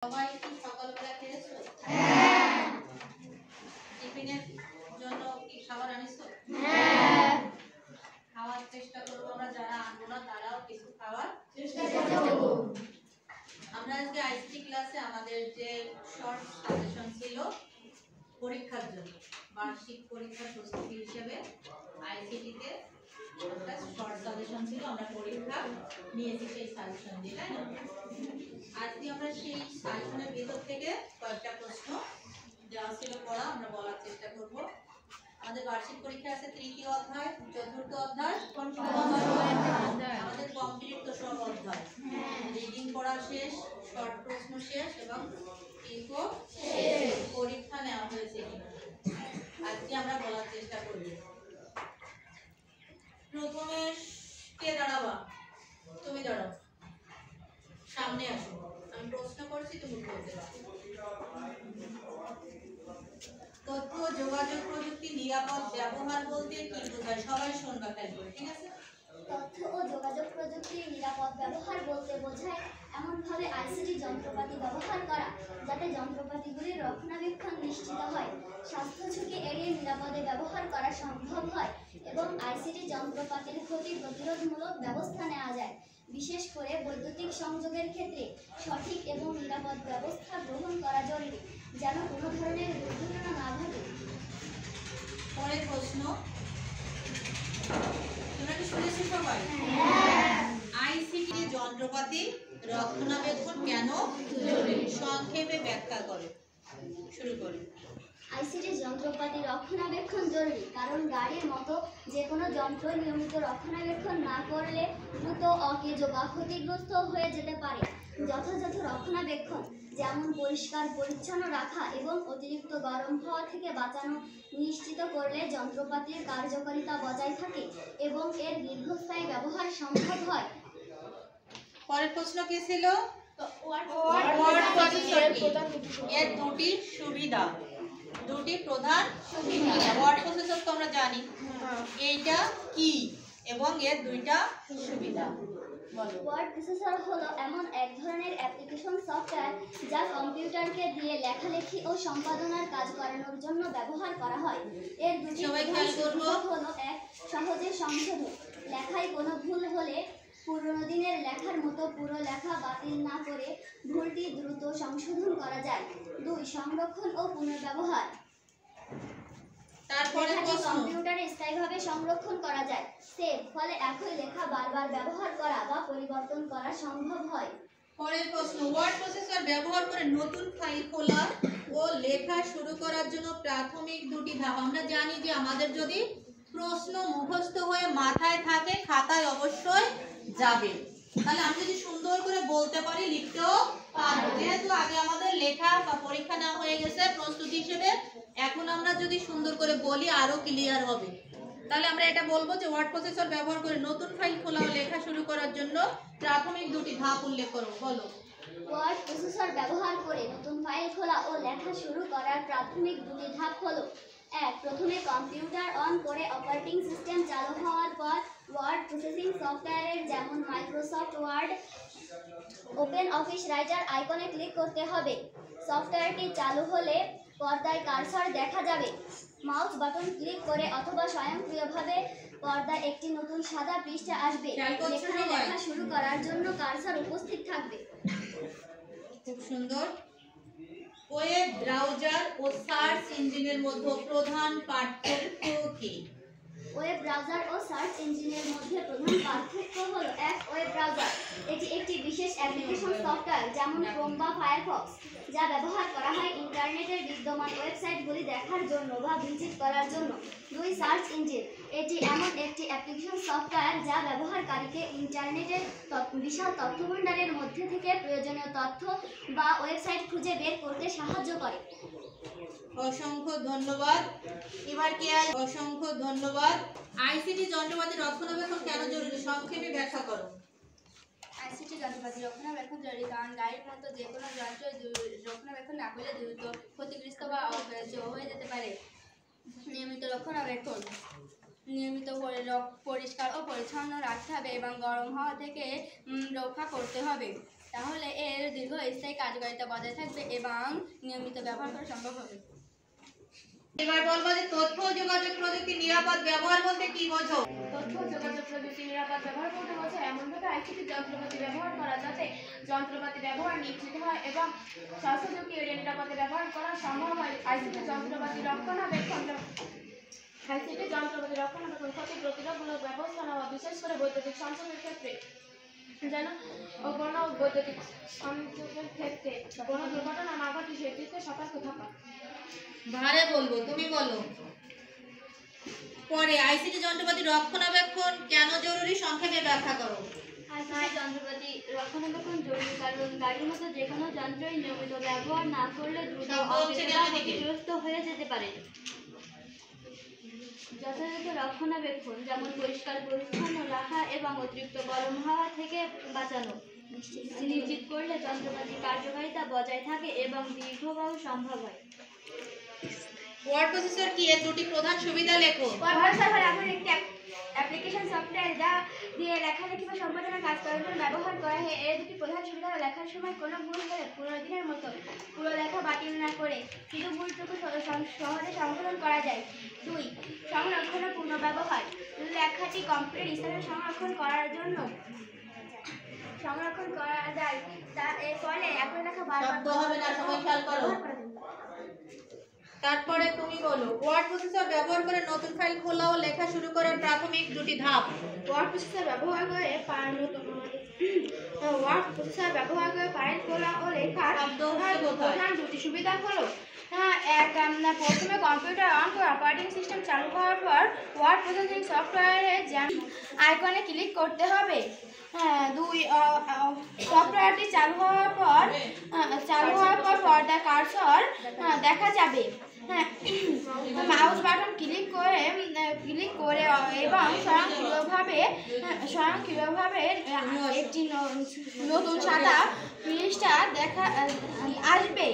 সবাই কি সকালবেলা খেয়েছো? হ্যাঁ। টিফিনের জন্য কি খাবার আনিছো? হ্যাঁ। খাওয়ার চেষ্টা করব, আমরা যারা আনবো না তারাও কিছু খাওয়ার চেষ্টা করব। আমরা আজকে আইসিটি ক্লাসে আমাদের যে শর্ট সাজেশন ছিল পরীক্ষার জন্য, বার্ষিক পরীক্ষার প্রস্তুতি হিসেবে আইসিটিতে একটা শর্ট সাজেশন ছিল, আমরা পরীক্ষা নিয়েছি সেই সাজেশন দিয়ে, তাই না? আজকে আমরা সেই সাজেশনের ভিতর থেকে কয়েকটা প্রশ্ন দেওয়া ছিল পড়া, আমরা বলার চেষ্টা করব। আমাদের বার্ষিক পরীক্ষা আছে তৃতীয় অধ্যায়, চতুর্থ অধ্যায়, আমাদের কমপ্লিট তো সব অধ্যায়, রিডিং পড়া শেষ, শর্ট প্রশ্ন শেষ এবং ইকো পরীক্ষা নেওয়া হয়েছে। আজকে আমরা বলার চেষ্টা করব। প্রথমে কে দাঁড়াবা? তুমি দাঁড়াও, সামনে আসো, আমি প্রশ্ন করছি, তুমি বলতে পারো। তথ্য ও যোগাযোগ প্রযুক্তি নিরাপদ ব্যবহার বলতে কি বোঝায়? সবাই শুনবা খেয়াল করে, ঠিক আছে? তথ্য ও যোগাযোগ প্রযুক্তির নিরাপদ ব্যবহার বলতে বোঝায় এমনভাবে আইসিটি যন্ত্রপাতি ব্যবহার করা যাতে যন্ত্রপাতিগুলির রক্ষণাবেক্ষণ নিশ্চিত হয়, স্বাস্থ্য ঝুঁকি এড়িয়ে নিরাপদে ব্যবহার করা সম্ভব হয় এবং আইসিটি যন্ত্রপাতির ক্ষতি প্রতিরোধমূলক ব্যবস্থা নেওয়া যায়। বিশেষ করে বৈদ্যুতিক সংযোগের ক্ষেত্রে সঠিক এবং নিরাপদ ব্যবস্থা গ্রহণ করা জরুরি যেন কোনো ধরনের দুর্ঘটনা না ঘটে। পরের প্রশ্ন, তোমরা কি শুনেছো সবাই? আইসিটি যন্ত্রপাতি রক্ষণাবেক্ষণ কেন জরুরি? সংক্ষেপে ব্যাখ্যা করো, শুরু করো। আইসিটি যন্ত্রপাতি রক্ষণাবেক্ষণ জরুরি কারণ গাড়ির মতো যে কোনো যন্ত্র নিয়মিত রক্ষণাবেক্ষণ না করলে দ্রুত অকেজো বা ক্ষতিগ্রস্ত হয়ে যেতে পারে। যথাযথ রক্ষণাবেক্ষণ যেমন পরিষ্কার পরিচ্ছন্ন রাখা এবং অতিরিক্ত গরম হওয়া থেকে বাঁচানো নিশ্চিত করলে যন্ত্রপাতির কার্যকারিতা বজায় থাকে এবং এর দীর্ঘস্থায়ী ব্যবহার সম্ভব হয়। পরের প্রশ্ন কি ছিল? এর দুটি সুবিধা, দুটি প্রধান সুবিধা। ওয়ার্ড প্রসেসর তো আমরা জানি, এইটা কি এবং এর দুইটা সুবিধা বলো। ওয়ার্ড প্রসেসর হলো এমন এক ধরনের অ্যাপ্লিকেশন সফটওয়্যার যা কম্পিউটারকে দিয়ে লেখালেখি ও সম্পাদনার কাজ করানোর জন্য ব্যবহার করা হয়। এর দুটি প্রধান সুবিধা হলো: এক, সহজে সংশোধন, লেখায় কোনো ভুল হলে পুরনো দিনের লেখার মতো পুরো লেখা বাতিল না করে ভুলটি দ্রুত সংশোধন করা যায়। দুই, সংরক্ষণ ও পুনর্ব্যবহার, তারপরে কম্পিউটারে স্থায়ীভাবে সংরক্ষণ করা যায়। সেভ, ফলে একই লেখা বারবার ব্যবহার করা বা পরিবর্তন করা সম্ভব হয়। পরের প্রশ্ন, ওয়ার্ড প্রসেসর ব্যবহার করে নতুন ফাইল খোলা ও লেখা শুরু করার জন্য প্রাথমিক দুটি ধাপ। আমরা জানি যে আমাদের যদি প্রশ্ন মুখস্থ হয়ে মাথায় থাকে খাতায় অবশ্যই যাবে, তাহলে আমি যদি সুন্দর করে বলতে পারি লিখতেও পারবো। যেহেতু আগে আমাদের লেখা বা পরীক্ষা না হয়ে গেছে প্রস্তুতি হিসেবে, এখন আমরা যদি সুন্দর করে বলি আরো ক্লিয়ার হবে। তাহলে আমরা এটা বলবো যে ওয়ার্ড প্রসেসর ব্যবহার করে নতুন ফাইল খোলা ও লেখা শুরু করার জন্য প্রাথমিক দুটি ধাপ উল্লেখ করো, বলো। ওয়ার্ড প্রসেসর ব্যবহার করে নতুন ফাইল খোলা ও লেখা শুরু করার প্রাথমিক দুটি ধাপ হলো: এক, প্রথমে কম্পিউটার অন করে অপারেটিং সিস্টেম চালু হওয়ার পর ওয়ার্ড প্রসেসিং সফটওয়্যারের যেমন Microsoft Word, open office writer আইকনে ক্লিক করতে হবে। সফটওয়্যারটি চালু হলে পর্দায় কার্সর দেখা যাবে। মাউস বাটন ক্লিক করে অথবা স্বয়ংক্রিয়ভাবে পর্দায় একটি নতুন সাদা পৃষ্ঠা আসবে, যেখানে লেখা শুরু করার জন্য কার্সর উপস্থিত থাকবে। খুব সুন্দর। ওয়েব ব্রাউজার ও সার্চ ইঞ্জিনের মধ্যে প্রধান পার্থক্য কি? ওয়েব ব্রাউজার ও সার্চ ইঞ্জিনের মধ্যে প্রধান পার্থক্য হলো: এক, ওয়েব ব্রাউজার এটি একটি বিশেষ অ্যাপ্লিকেশন সফটওয়্যার যেমন ক্রোম বা ফায়ারফক্স যা ব্যবহার করা হয় ইন্টারনেটের বিদ্যমান ওয়েবসাইটগুলি দেখার জন্য বা ভিজিট করার জন্য। দুই, সার্চ ইঞ্জিন এটি এমন একটি অ্যাপ্লিকেশন সফটওয়্যার যা ব্যবহারকারীকে ইন্টারনেটের বিশাল তথ্যভাণ্ডারের মধ্যে থেকে প্রয়োজনীয় তথ্য বা ওয়েবসাইট খুঁজে বের করতে সাহায্য করে। অসংখ্য ধন্যবাদ। এবার কে? অসংখ্য ধন্যবাদ। আইসিটি যন্ত্রপাতি রক্ষণাবেক্ষণ কেন জরুরি? সংক্ষেপে ব্যাখ্যা করো। আইসিটি যন্ত্রপাতি রক্ষণাবেক্ষণ জরুরি কারণ গাড়ির মতো যে কোনো যন্ত্র রক্ষণাবেক্ষণ না করলে দ্রুত ক্ষতিগ্রস্ত বা অকেজো হয়ে যেতে পারে। নিয়মিত রক্ষণাবেক্ষণ, নিয়মিত পরিষ্কার ও পরিচ্ছন্ন রাখতে হবে এবং গরম হওয়া থেকে রক্ষা করতে হবে। তাহলে এর দীর্ঘস্থায়ী কার্যকারিতা বজায় থাকবে এবং নিয়মিত ব্যবহার করা সম্ভব হবে। এবার বলবো যে তথ্য ও যোগাযোগ প্রযুক্তির নিরাপদ ব্যবহার বলতে কি বোঝো? তথ্য ও যোগাযোগ প্রযুক্তির নিরাপদ ব্যবহার করতে বোঝায় এমনভাবে আইসিটি যন্ত্রপাতি ব্যবহার করা যাতে যন্ত্রপাতি ব্যবহার নিশ্চিত হয় এবং স্বাস্থ্য ঝুঁকি এড়িয়ে নিরাপদে ব্যবহার করা সম্ভব হয়। আইসিটি যন্ত্রপাতি রক্ষণাবেক্ষণ ক্ষতি প্রতিরোধমূলক ব্যবস্থা নেওয়া, বিশেষ করে বৈদ্যুতিক সংযোগের ক্ষেত্রে যেন কোনো বৈদ্যুতিক সংযোগের ক্ষেত্রে কোনো দুর্ঘটনা না ঘটে সেদিকে সতর্ক থাকা। ভারে বলবো, তুমি বলো। পরে আইসিটি যন্ত্রপাতি রক্ষণাবেক্ষণ কেন জরুরি সংক্ষেপে ব্যাখ্যা করো। আইসিটি যন্ত্রপাতি রক্ষণাবেক্ষণ জরুরি কারণ গাড়ির মতো যে কোনো যন্ত্রই নিয়মিত ব্যবহার না করলে দ্রুত ক্ষতিগ্রস্ত হয়ে যেতে পারে। যথাযথ রক্ষণাবেক্ষণ যেমন পরিষ্কার পরিচ্ছন্ন রাখা এবং অতিরিক্ত গরম হাওয়া থেকে বাঁচানো নিশ্চিত করলে যন্ত্রপাতির কার্যকারিতা বজায় থাকে এবং দীর্ঘবাহু সম্ভব হয়। ওয়ার্ড প্রসেসর কি? এর দুটি প্রধান সুবিধা লেখো। ওয়ার্ড প্রসেসর এমন একটি অ্যাপ্লিকেশন সফটওয়্যার যা দিয়ে লেখালেখি বা সম্পাদনা কাজ করার জন্য ব্যবহার করা হয়। এর দুটি প্রধান সুবিধা হলো লেখার সময় কোনো ভুল হলে পুরো দিনের মতো পুরো লেখা বাতিল না করে কিছু ভুলটুকু সহজে সংশোধন করা যায়। 2. সংরক্ষণ ও পুনর্ব্যবহার। লেখাটি কম্পিউটার স্থানে সংরক্ষণ করার জন্য সংরক্ষণ করা যায়, তা এর ফলে একই লেখা শব্দ হবে না, সবাই খেয়াল করো। তারপরে তুমি বলো, ওয়ার্ড প্রসেসর ব্যবহার করে নতুন ফাইল খোলা ও লেখা শুরু করার প্রাথমিক দুটি ধাপ। ওয়ার্ড প্রসেসর ব্যবহার করে ফাইল খোলা ও লেখার প্রধান দুটি সুবিধা হলো প্রথমে কম্পিউটার অন করে অপারেটিং সিস্টেম চালু করার পর ওয়ার্ড প্রসেসিং সফটওয়্যারে আইকনে ক্লিক করতে হবে। 2. সফটওয়্যারটি চালু হওয়ার পর পর্দায় কার্সর দেখা যাবে। মাউস বাটন ক্লিক করে এবং স্বয়ংক্রিয়ভাবে একটি নতুন সাদা পৃষ্ঠা আসবে।